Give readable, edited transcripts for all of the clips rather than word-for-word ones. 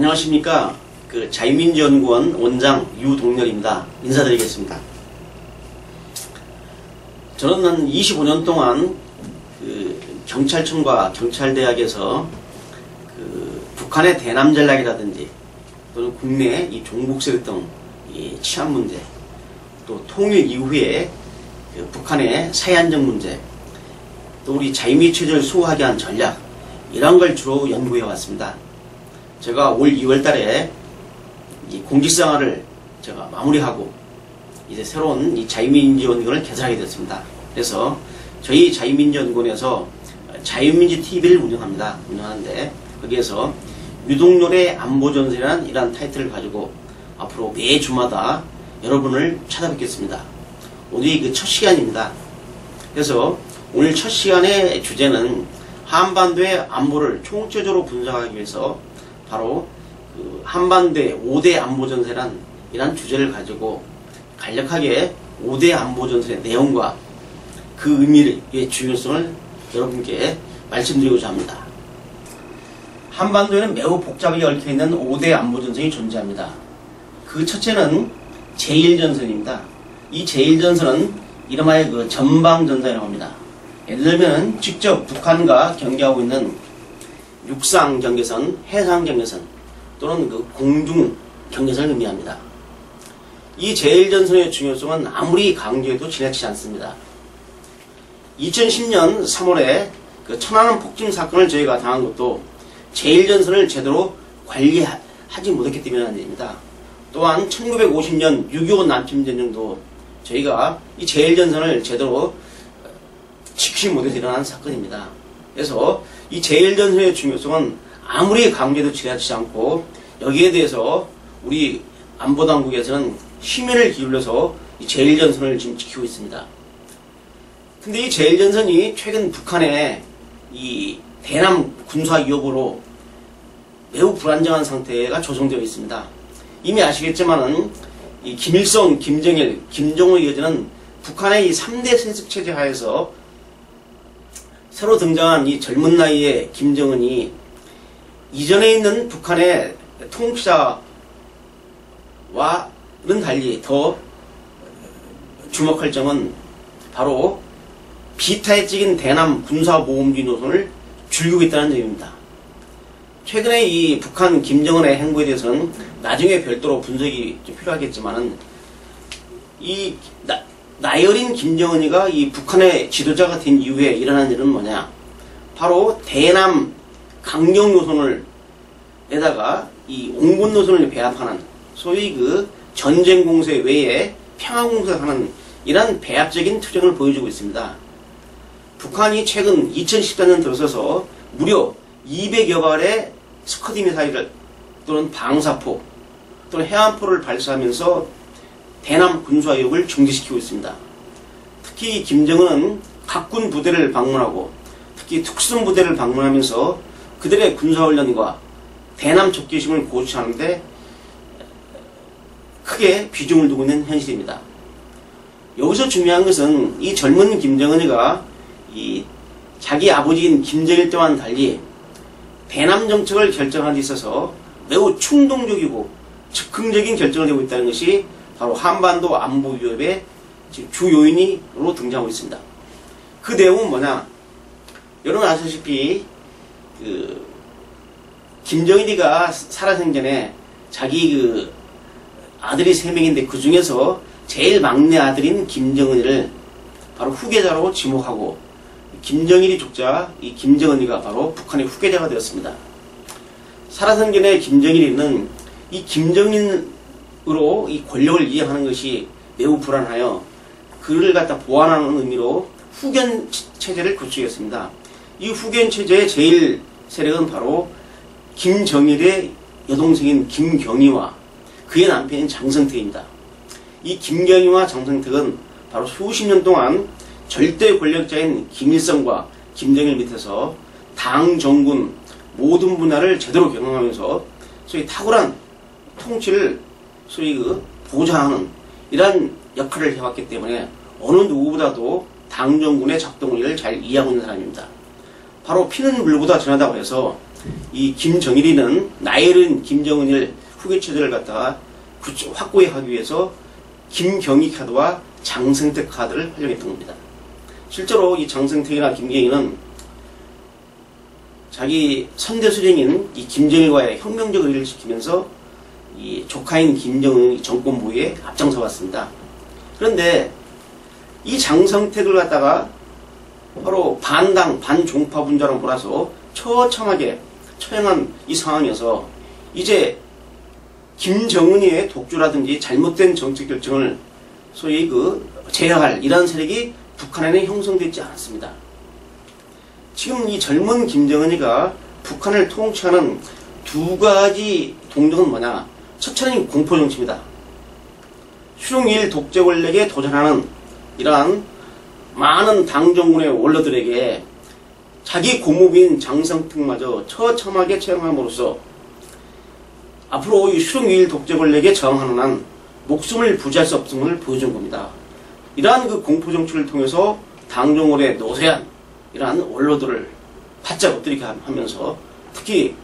안녕하십니까. 자유민주연구원 원장 유동렬입니다. 인사드리겠습니다. 저는 한 25년 동안 경찰청과 경찰대학에서 북한의 대남 전략이라든지 또는 국내 이 종북세 등 이 치안 문제, 또 통일 이후에 북한의 사회안정 문제, 또 우리 자유민주 체제를 수호하기 위한 전략, 이런 걸 주로 연구해 왔습니다. 제가 올 2월 달에 이 공직생활을 제가 마무리하고 이제 새로운 이 자유민주연구원을 개설하게 됐습니다. 그래서 저희 자유민주연구원에서 자유민주TV를 운영하는데 거기에서 유동렬의 안보전선이라는 이러한 타이틀을 가지고 앞으로 매 주마다 여러분을 찾아뵙겠습니다. 오늘이 첫 시간입니다. 그래서 오늘 첫 시간의 주제는 한반도의 안보를 총체적으로 분석하기 위해서 바로 한반도의 5대 안보전세란 이런 주제를 가지고 간략하게 5대 안보전세의 내용과 그 의미의 중요성을 여러분께 말씀드리고자 합니다. 한반도에는 매우 복잡하게 얽혀있는 5대 안보전선이 존재합니다. 그 첫째는 제1전선입니다. 이 제1전선은 이름하여 전방전선이라고 합니다. 예를 들면 직접 북한과 경계하고 있는 육상 경계선, 해상 경계선 또는 공중 경계선을 의미합니다. 이 제1전선의 중요성은 아무리 강조해도 지나치지 않습니다. 2010년 3월에 천안함 폭증 사건을 저희가 당한 것도 제1전선을 제대로 관리하지 못했기 때문입니다. 또한 1950년 6.25 남침전쟁도 저희가 이 제1전선을 제대로 지키지 못해서 일어난 사건입니다. 그래서 이 제1전선의 중요성은 아무리 강조해도 지나치지 않고 여기에 대해서 우리 안보당국에서는 심혈을 기울여서 이 제1전선을 지금 지키고 있습니다. 근데 이 제1전선이 최근 북한의 이 대남 군사 위협으로 매우 불안정한 상태가 조성되어 있습니다. 이미 아시겠지만은 이 김일성, 김정일, 김정은에 이어지는 북한의 이 3대 세습체제 하에서 새로 등장한 이 젊은 나이의 김정은이 이전에 있는 북한의 통치자와는 달리 더 주목할 점은 바로 비타협적인 대남 군사모험주의 노선을 즐기고 있다는 점입니다. 최근에 이 북한 김정은의 행보에 대해서는 나중에 별도로 분석이 좀 필요하겠지만은 이 나이 어린 김정은이가 이 북한의 지도자가 된 이후에 일어난 일은 뭐냐? 바로 대남 강경 노선을 에다가 이 옹군 노선을 배합하는 소위 전쟁 공세 외에 평화 공세하는 이런 배합적인 투쟁을 보여주고 있습니다. 북한이 최근 2014년 들어서서 무려 200여 발의 스커디 미사일을 또는 방사포 또는 해안포를 발사하면서 대남 군사 위협을 중지시키고 있습니다. 특히 김정은은 각군 부대를 방문하고 특히 특수선 부대를 방문하면서 그들의 군사훈련과 대남 적개심을 고취하는데 크게 비중을 두고 있는 현실입니다. 여기서 중요한 것은 이 젊은 김정은이가 이 자기 아버지인 김정일 때와는 달리 대남 정책을 결정하는 데 있어서 매우 충동적이고 즉흥적인 결정을 하고 있다는 것이 바로 한반도 안보 위협의 주 요인으로 등장하고 있습니다. 그 내용은 뭐냐? 여러분 아시다시피 김정일이가 살아생전에 자기 아들이 3명인데 그 중에서 제일 막내 아들인 김정은이를 바로 후계자로 지목하고 김정일이 죽자 이 김정은이가 바로 북한의 후계자가 되었습니다. 살아생전에 김정일이는 이 김정일으로 이 권력을 이행하는 것이 매우 불안하여 그를 갖다 보완하는 의미로 후견 체제를 구축했습니다. 이 후견 체제의 제일 세력은 바로 김정일의 여동생인 김경희와 그의 남편인 장성택입니다. 이 김경희와 장성택은 바로 수십 년 동안 절대 권력자인 김일성과 김정일 밑에서 당, 정군 모든 분야를 제대로 경영하면서 소위 탁월한 통치를 소위 보좌하는 이러한 역할을 해왔기 때문에 어느 누구보다도 당, 정군의 작동 원리를 잘 이해하고 있는 사람입니다. 바로 피는 물보다 전하다고 해서 이 김정일이는 나이른 김정은일 후계 체제를 갖다가 확고히 하기 위해서 김경희 카드와 장성택 카드를 활용했던 겁니다. 실제로 이 장성택이나 김경희는 자기 선대수령인 이 김정일과의 혁명적 의리를 지키면서 이 조카인 김정은의 정권 보위에 앞장서 왔습니다. 그런데 이 장성택을 갖다가 바로 반당, 반종파 분자로 몰아서 처참하게 처형한 이 상황에서 이제 김정은이의 독주라든지 잘못된 정책 결정을 소위 제어할 이러한 세력이 북한에는 형성되지 않았습니다. 지금 이 젊은 김정은이가 북한을 통치하는 두 가지 동력은 뭐냐? 첫째는 공포정치입니다. 수령일 독재 권력에 도전하는 이러한 많은 당정군의 원로들에게 자기 고모부인 장성택마저 처참하게 처형함으로써 앞으로 이 수령일 독재 권력에 저항하는 한 목숨을 부지할 수 없음을 보여준 겁니다. 이러한 그 공포정치를 통해서 당정원의 노쇠한 이러한 원로들을 바짝 엎드리게 하면서 특히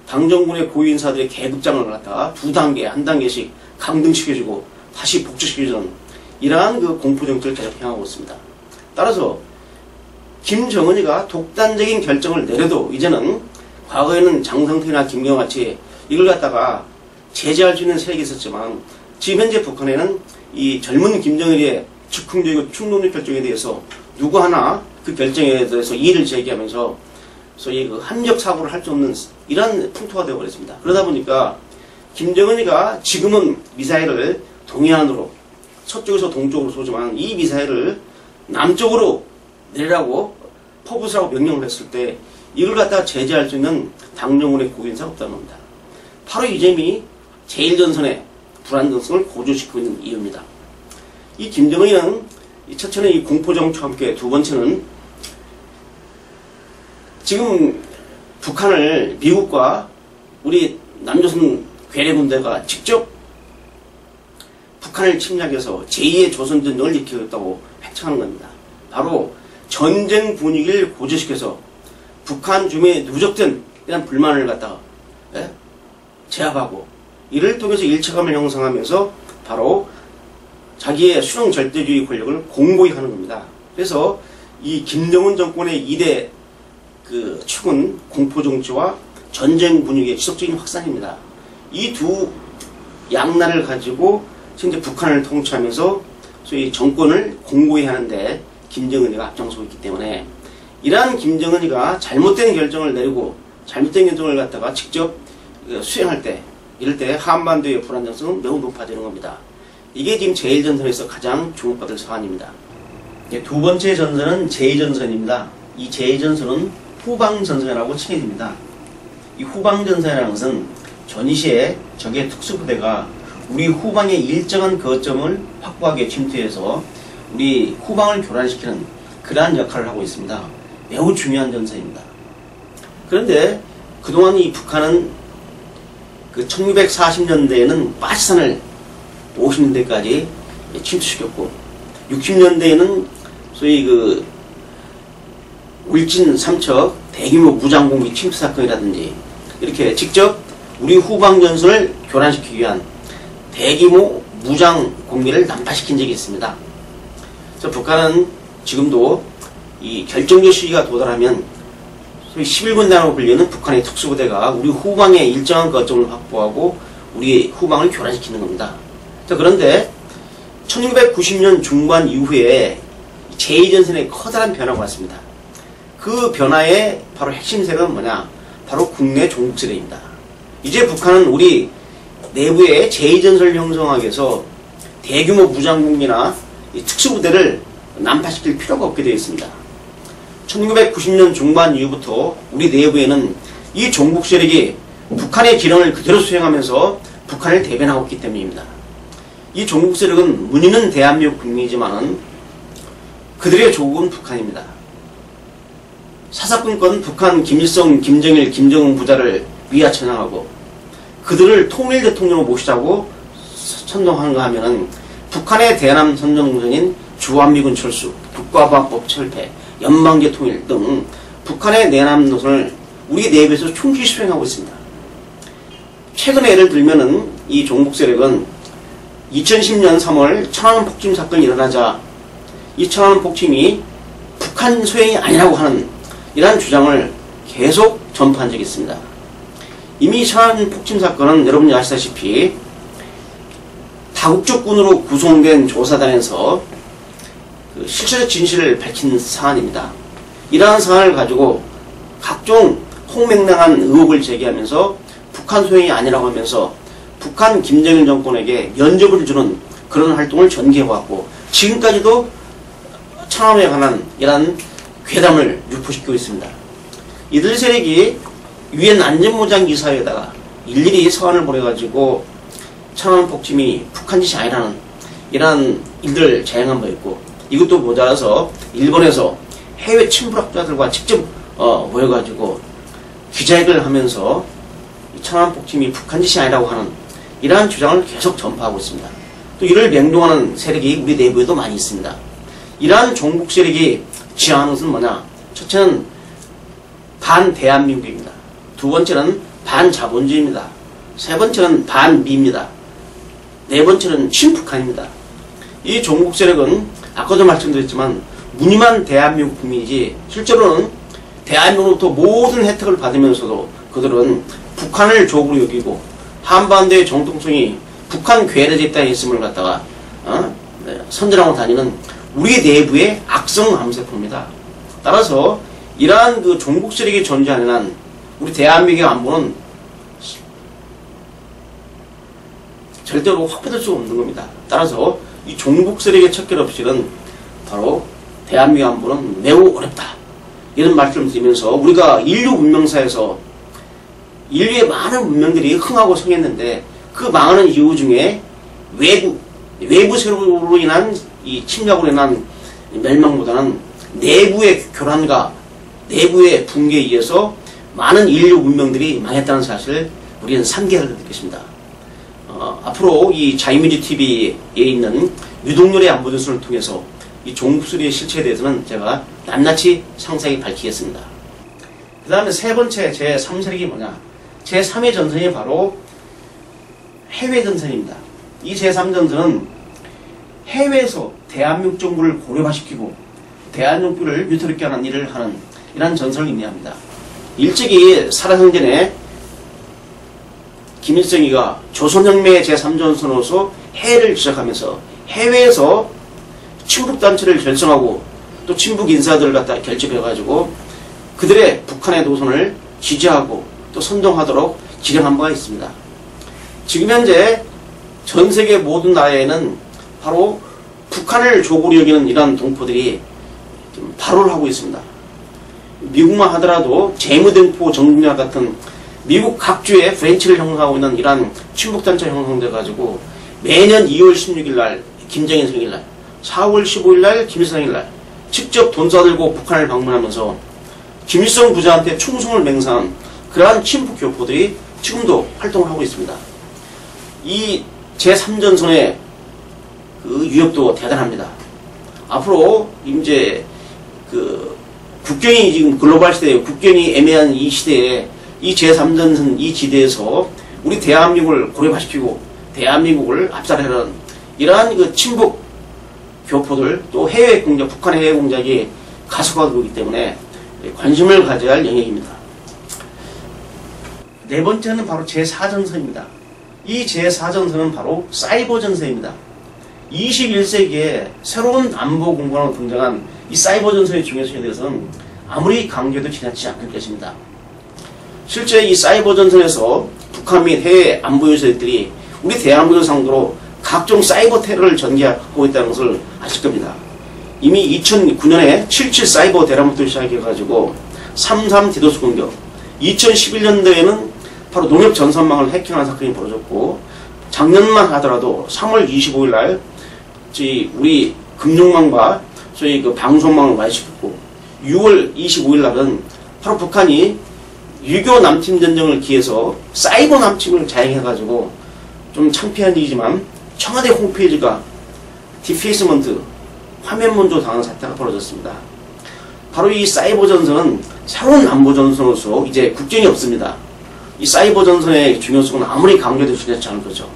당정군의 고위인사들의 계급장을 갖다가 두 단계, 한 단계씩 강등시켜주고 다시 복직시켜주는 이러한 그 공포정치를 계속 행하고 있습니다. 따라서 김정은이가 독단적인 결정을 내려도 이제는 과거에는 장성택이나 김경같이 이걸 갖다가 제재할 수 있는 세력이 있었지만 지금 현재 북한에는 이 젊은 김정일의 즉흥적이고 충동적 결정에 대해서 누구 하나 그 결정에 대해서 이의를 제기하면서 소위 그 함정 사고를 할 수 없는 이러한 풍토가 되어버렸습니다. 그러다 보니까 김정은이가 지금은 미사일을 동해안으로 서쪽에서 동쪽으로 쏘지만 이 미사일을 남쪽으로 내리라고 포부스라고 명령을 했을 때 이걸 갖다가 제재할 수 있는 당정군의 고위인사가 없다는 겁니다. 바로 이 점이 제1전선의 불안정성을 고조시키고 있는 이유입니다. 이 김정은이는 첫째는 이 공포정치와 함께 두 번째는 지금 북한을 미국과 우리 남조선 괴뢰군대가 직접 북한을 침략해서 제2의 조선전쟁을 일으키겠다고 획책하는 겁니다. 바로 전쟁 분위기를 고조시켜서 북한 주민의 누적된 이런 불만을 갖다가 제압하고 이를 통해서 일체감을 형성하면서 바로 자기의 수령 절대주의 권력을 공고히 하는 겁니다. 그래서 이 김정은 정권의 2대 그 축은 공포정치와 전쟁 분위기의 지속적인 확산입니다. 이 두 양날을 가지고 현재 북한을 통치하면서 소위 정권을 공고히 하는데 김정은이가 앞장서고 있기 때문에 이러한 김정은이가 잘못된 결정을 내리고 잘못된 결정을 갖다가 직접 수행할 때 이럴 때 한반도의 불안정성은 매우 높아지는 겁니다. 이게 지금 제1전선에서 가장 주목받을 사안입니다. 두 번째 전선은 제2전선입니다. 이 제2전선은 후방전선이라고 칭해집니다. 이 후방전선이라는 것은 전시에 적의 특수부대가 우리 후방의 일정한 거점을 확보하게 침투해서 우리 후방을 교란시키는 그러한 역할을 하고 있습니다. 매우 중요한 전선입니다. 그런데 그동안 이 북한은 그 1940년대에는 빠지산을 50년대까지 침투시켰고 60년대에는 소위 그 울진 삼척 대규모 무장공기 침투 사건이라든지 이렇게 직접 우리 후방전선을 교란시키기 위한 대규모 무장공기를 난파시킨 적이 있습니다. 그래서 북한은 지금도 이 결정적 시기가 도달하면 소위 11군단으로 불리는 북한의 특수부대가 우리 후방에 일정한 거점을 확보하고 우리 후방을 교란시키는 겁니다. 자, 그런데 1990년 중반 이후에 제2전선에 커다란 변화가 왔습니다. 그 변화의 바로 핵심세력은 뭐냐? 바로 국내 종북세력입니다. 이제 북한은 우리 내부의 제2전선을 형성하기 위해서 대규모 무장공기나 특수부대를 난파시킬 필요가 없게 되어 있습니다. 1990년 중반 이후부터 우리 내부에는 이 종북세력이 북한의 기능을 그대로 수행하면서 북한을 대변하고 있기 때문입니다. 이 종북세력은 문의는 대한민국 국민이지만 그들의 조국은 북한입니다. 사사건건 북한 김일성, 김정일, 김정은 부자를 위하천양하고 그들을 통일 대통령으로 모시자고 선동하는가 하면은 북한의 대남 선전공선인 주한미군 철수, 국가보안법 철폐, 연방제 통일 등 북한의 내남 노선을 우리 내부에서 총기 수행하고 있습니다. 최근에 예를 들면은 이 종북 세력은 2010년 3월 천안함 폭침 사건이 일어나자 이 천안함 폭침이 북한 소행이 아니라고 하는 이러한 주장을 계속 전파한 적이 있습니다. 이미 천안함 폭침 사건은 여러분이 아시다시피 다국적군으로 구성된 조사단에서 그 실체적 진실을 밝힌 사안입니다. 이러한 사안을 가지고 각종 홍맹랑한 의혹을 제기하면서 북한 소행이 아니라고 하면서 북한 김정일 정권에게 면접을 주는 그런 활동을 전개해왔고 지금까지도 천안함에 관한 이러한 괴담을 유포시키고 있습니다. 이들 세력이 유엔 안전보장이사회에다가 일일이 서한을 보내가지고 천안함 폭침이 북한 짓이 아니라는 이러한 일들을 자행한 바 있고 이것도 모자라서 일본에서 해외 침부학자들과 직접 모여가지고 기자회견을 하면서 천안함 폭침이 북한 짓이 아니라고 하는 이러한 주장을 계속 전파하고 있습니다. 또 이를 맹동하는 세력이 우리 내부에도 많이 있습니다. 이러한 종북 세력이 지향하는 것은 뭐냐? 첫째는 반대한민국입니다. 두 번째는 반자본주의입니다. 세 번째는 반미입니다. 네 번째는 친북한입니다. 이 종북 세력은 아까도 말씀드렸지만 무늬만 대한민국 국민이지 실제로는 대한민국으로부터 모든 혜택을 받으면서도 그들은 북한을 적으로 여기고 한반도의 정통성이 북한 괴뢰제 입장에 있음을 갖다가 선전하고 다니는 우리 내부의 악성 암세포입니다. 따라서 이러한 그 종북 세력이 존재하는 한 우리 대한민국의 안보는 절대로 확보될 수 없는 겁니다. 따라서 이 종북 세력의 척결 없이는 바로 대한민국 안보는 매우 어렵다. 이런 말씀을 드리면서 우리가 인류 문명사에서 인류의 많은 문명들이 흥하고 성했는데 그 망하는 이유 중에 외부 세력으로 인한 이 침략으로 인한 멸망보다는 내부의 교란과 내부의 붕괴에 의해서 많은 인류 문명들이 망했다는 사실을 우리는 산계를 느꼈습니다. 앞으로 이 자유민주 TV에 있는 유동열의 안보전선을 통해서 이 종북세력의 실체에 대해서는 제가 낱낱이 상세히 밝히겠습니다. 그 다음에 세 번째 제3세력이 뭐냐? 제3의 전선이 바로 해외 전선입니다. 이 제3전선은 해외에서 대한민국 정부를 고립화시키고 대한민국을 위태롭게 하는 일을 하는 이러한 전선을 의미합니다. 일찍이 살아생전에 김일성이가 조선혁명의 제3전선으로서 해외를 지적하면서 해외에서 친북단체를 결성하고 또 친북 인사들을 갖다 결집해가지고 그들의 북한의 노선을 지지하고 또 선동하도록 지령한 바가 있습니다. 지금 현재 전 세계 모든 나라에는 바로 북한을 조국으로 여기는 이러한 동포들이 좀 발호를 하고 있습니다. 미국만 하더라도 재무등포 정부와 같은 미국 각주에 프렌치를 형성하고 있는 이러한 친북단체 형성돼가지고 매년 2월 16일 날 김정일 생일날 4월 15일 날 김일성 생일날 직접 돈 싸들고 북한을 방문하면서 김일성 부자한테 충성을 맹세한 그러한 친북 교포들이 지금도 활동을 하고 있습니다. 이 제3전선의 그 위협도 대단합니다. 앞으로 이제 그 국경이 지금 글로벌 시대에 국경이 애매한 이 시대에 이 제3전선 이 지대에서 우리 대한민국을 고립화시키고 대한민국을 압살하는 이러한 그 친북 교포들 또 해외 공작, 북한의 해외 공작이 가속화되고 있기 때문에 관심을 가져야 할 영역입니다. 네 번째는 바로 제4전선입니다. 이 제4전선은 바로 사이버 전선입니다. 21세기에 새로운 안보 공간으로 등장한 이 사이버 전선의 중요성에 대해서는 아무리 강조해도 지나치지 않을 것입니다. 실제 이 사이버 전선에서 북한 및 해외 안보 요새들이 우리 대한민국을 상대로 각종 사이버 테러를 전개하고 있다는 것을 아실 겁니다. 이미 2009년에 77 사이버 대란부터 시작해가지고 33 디도스 공격, 2011년도에는 바로 농협 전선망을 해킹하는 사건이 벌어졌고 작년만 하더라도 3월 25일 날 우리 금융망과 소위 그 방송망을 와해시켰고 6월 25일 날은 바로 북한이 유교 남침 전쟁을 기해서 사이버 남침을 자행해가지고 좀 창피한 일이지만 청와대 홈페이지가 디페이스먼트 화면 문조 당한 사태가 벌어졌습니다. 바로 이 사이버 전선은 새로운 안보전선으로서 이제 국경이 없습니다. 이 사이버 전선의 중요성은 아무리 강조해도 중요하지 않을 거죠.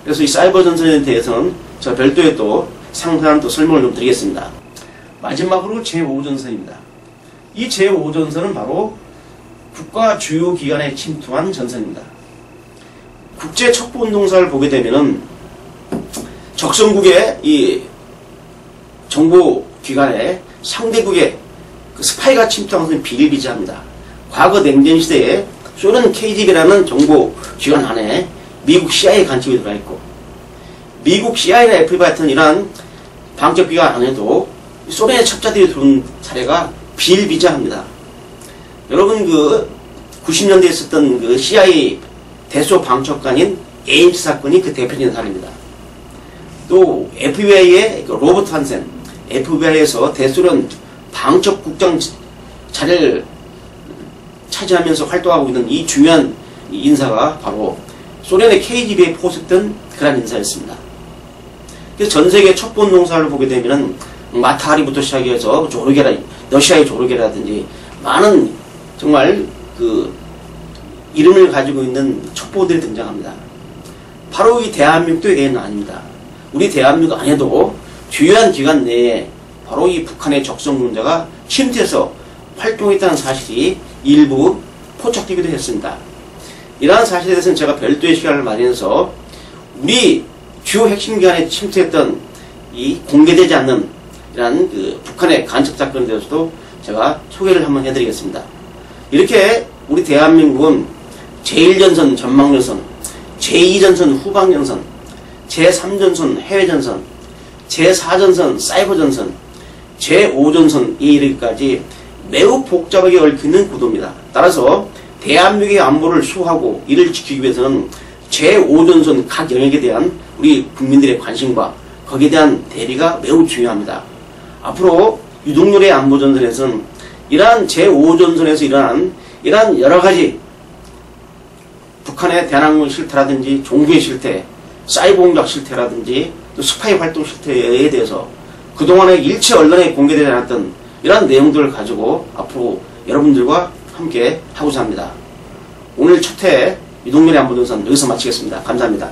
그래서 이 사이버 전선에 대해서는 제가 별도의 또 상세한 또 설명을 좀 드리겠습니다. 마지막으로 제5전선입니다. 이 제5전선은 바로 국가 주요 기관에 침투한 전선입니다. 국제 첩보운동사를 보게 되면은 적성국의 이 정보기관에 상대국의 그 스파이가 침투한 것은 비일비재합니다. 과거 냉전 시대에 소련 KGB라는 정보기관 안에 미국 CIA 간첩이 들어가 있고, 미국 CIA나 FBI 같은 이러한 방첩기관 안에도 소련의 첩자들이 들어온 사례가 비일비재합니다. 여러분, 그 90년대에 있었던 그 CIA 대소 방첩관인 에임스 사건이 그 대표적인 사례입니다. 또 FBI의 그 로버트 한센, FBI에서 대소련 방첩국장 자리를 차지하면서 활동하고 있는 이 중요한 인사가 바로 소련의 KGB에 포섭된 그런 인사였습니다. 그래서 전 세계 첩보운동사를 보게 되면은 마타리부터 시작해서 조르게라, 러시아의 조르게라든지 많은 정말 그 이름을 가지고 있는 첩보들이 등장합니다. 바로 이 대한민국도 외에는 아닙니다. 우리 대한민국 안에도 주요한 기관 내에 바로 이 북한의 적성군자가 침투해서 활동했다는 사실이 일부 포착되기도 했습니다. 이러한 사실에 대해서는 제가 별도의 시간을 마련해서 우리 주요 핵심 기관에 침투했던 이 공개되지 않는 이러한 그 북한의 간첩 사건에 대해서도 제가 소개를 한번 해드리겠습니다. 이렇게 우리 대한민국은 제1전선 전망전선, 제2전선 후방전선, 제3전선 해외전선, 제4전선 사이버전선, 제5전선에 이르기까지 매우 복잡하게 얽혀있는 구도입니다. 따라서 대한민국의 안보를 수호하고 이를 지키기 위해서는 제5전선 각 영역에 대한 우리 국민들의 관심과 거기에 대한 대비가 매우 중요합니다. 앞으로 유동열의 안보전선에서는 이러한 제5전선에서 이러한 여러가지 북한의 대항공 실태라든지 종교의 실태, 사이버 공작 실태라든지 또 스파이 활동 실태에 대해서 그동안에 일체 언론에 공개되지 않았던 이러한 내용들을 가지고 앞으로 여러분들과 함께 하고자 합니다. 오늘 첫 회 유동열의 안보전선 여기서 마치겠습니다. 감사합니다.